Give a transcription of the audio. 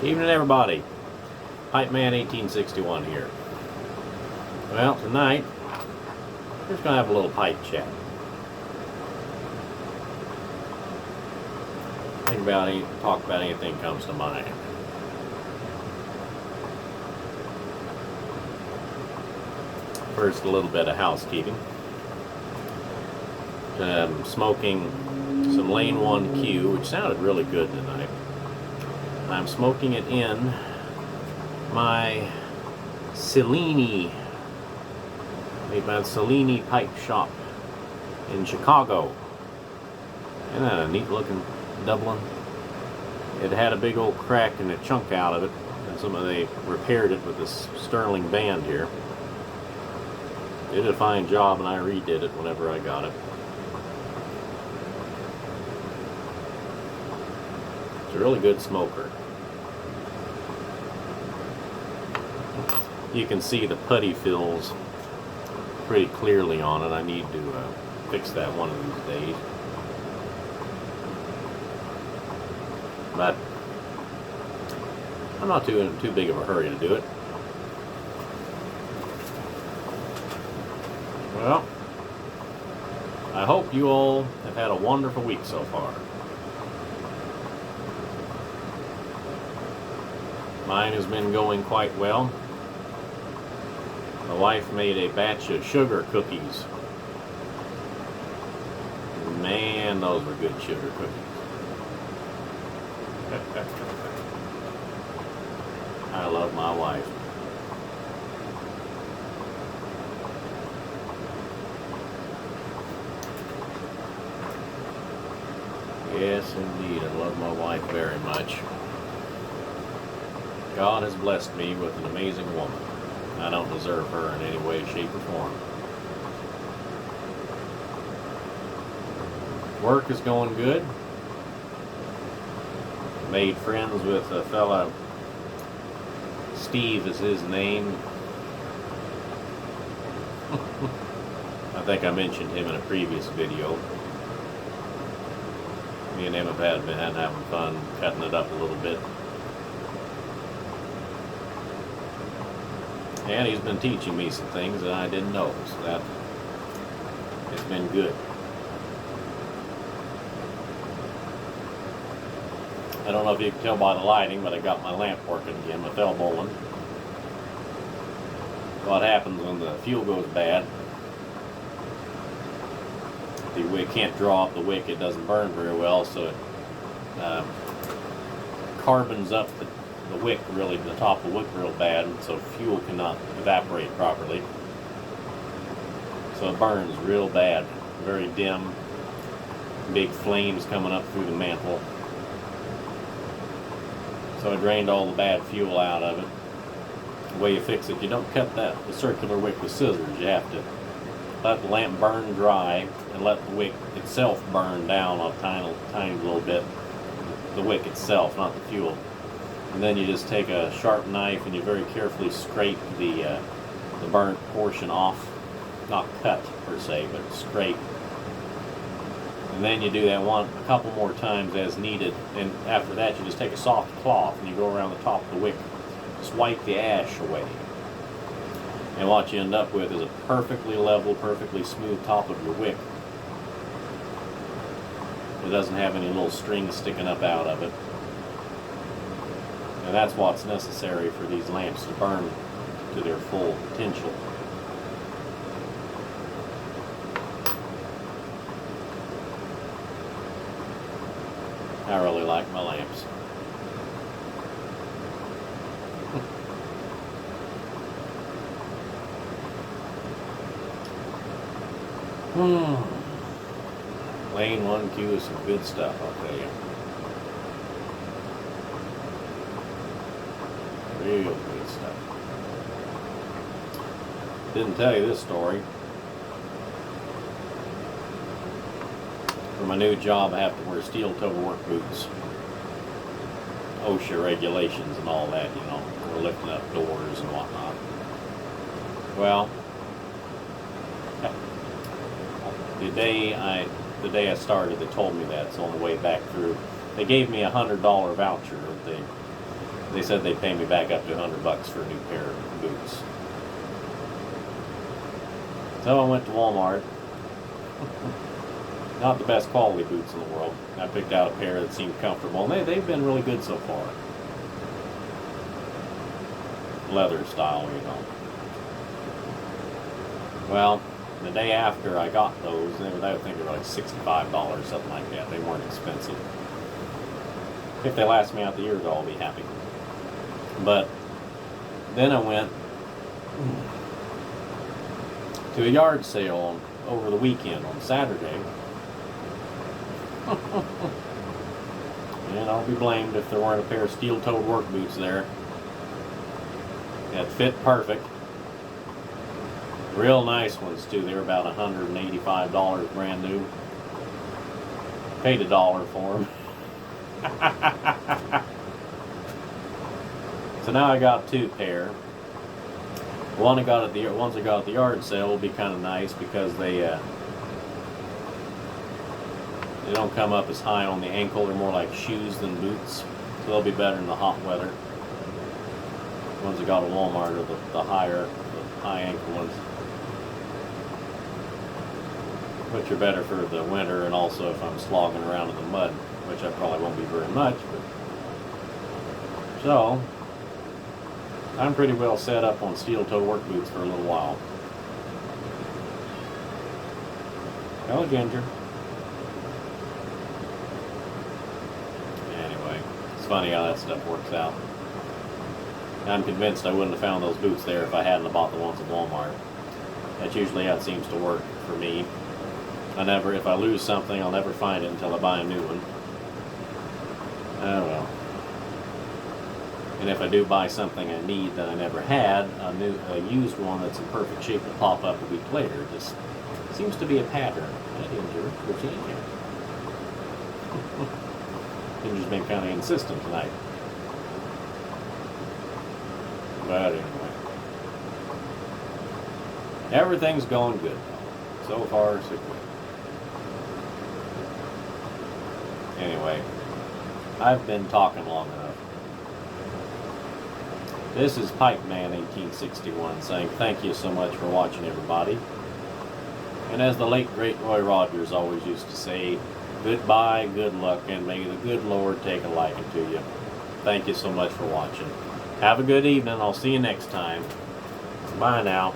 Evening, everybody. Pipe Man 1861 here. Well, tonight we're just gonna have a little pipe chat. Talk about anything comes to mind. First, a little bit of housekeeping. Smoking some Lane 1Q, which sounded really good tonight. I'm smoking it in my Cellini, made by the Cellini Pipe Shop in Chicago. Isn't that a neat looking Dublin? It had a big old crack and a chunk out of it, and they repaired it with this sterling band here. They did a fine job, and I redid it whenever I got it. It's a really good smoker. You can see the putty fills pretty clearly on it. I need to fix that one of these days. But I'm not too big of a hurry to do it. Well, I hope you all have had a wonderful week so far. Mine has been going quite well. My wife made a batch of sugar cookies. Man, those were good sugar cookies. I love my wife. Yes, indeed, I love my wife very much. God has blessed me with an amazing woman. I don't deserve her in any way, shape, or form. Work is going good. Made friends with a fella, Steve is his name. I think I mentioned him in a previous video. Me and him have been having fun cutting it up a little bit. And he's been teaching me some things that I didn't know, so that it's been good. I don't know if you can tell by the lighting, but I got my lamp working again, my fell bowling. What happens when the fuel goes bad, the wick can't draw up the wick, it doesn't burn very well, so it carbons up the wick, really, the top of the wick real bad, so fuel cannot evaporate properly. So it burns real bad, very dim, big flames coming up through the mantle. So I drained all the bad fuel out of it. The way you fix it, you don't cut the circular wick with scissors. You have to let the lamp burn dry and let the wick itself burn down a tiny little bit. The wick itself, not the fuel. And then you just take a sharp knife and you very carefully scrape the burnt portion off. Not cut per se, but scrape. And then you do that a couple more times as needed. And after that, you just take a soft cloth and you go around the top of the wick. Just wipe the ash away. And what you end up with is a perfectly level, perfectly smooth top of your wick. It doesn't have any little strings sticking up out of it. And that's what's necessary for these lamps to burn to their full potential. I really like my lamps. Lane 1Q is some good stuff, I'll tell you. Real good stuff. Didn't tell you this story. For my new job, I have to wear steel-toe work boots. OSHA regulations and all that, you know. We're lifting up doors and whatnot. Well, the day I started, they told me that. So on the way back through, they gave me a $100 voucher. They said they'd pay me back up to $100 for a new pair of boots. So I went to Walmart. Not the best quality boots in the world. I picked out a pair that seemed comfortable, and they've been really good so far. Leather style, you know. Well, the day after I got those, I think they were like $65, something like that. They weren't expensive. If they last me out the year, I'll be happy. But then I went to a yard sale over the weekend on Saturday. And I'll be blamed if there weren't a pair of steel-toed work boots there that fit perfect. Real nice ones too. They were about $185 brand new. Paid $1 for them. So now I got two pair. Ones I got at the yard sale will be kind of nice because they don't come up as high on the ankle. They're more like shoes than boots, so they'll be better in the hot weather. The ones I got at Walmart are the high ankle ones, which are better for the winter and also if I'm slogging around in the mud, which I probably won't be very much. But so I'm pretty well set up on steel-toe work boots for a little while. Hello, Ginger. Anyway, it's funny how that stuff works out. I'm convinced I wouldn't have found those boots there if I hadn't bought the ones at Walmart. That's usually how it seems to work for me. If I lose something, I'll never find it until I buy a new one. Oh well. And if I do buy something I need that I never had, a used one that's in perfect shape will pop up a week later. It just seems to be a pattern. Virginia. Ginger's been kind of insistent tonight. But anyway, everything's going good. So far, so good. Anyway, I've been talking long enough. This is Pipeman 1861 saying thank you so much for watching, everybody. And as the late great Roy Rogers always used to say, goodbye, good luck, and may the good Lord take a liking to you. Thank you so much for watching. Have a good evening. I'll see you next time. Bye now.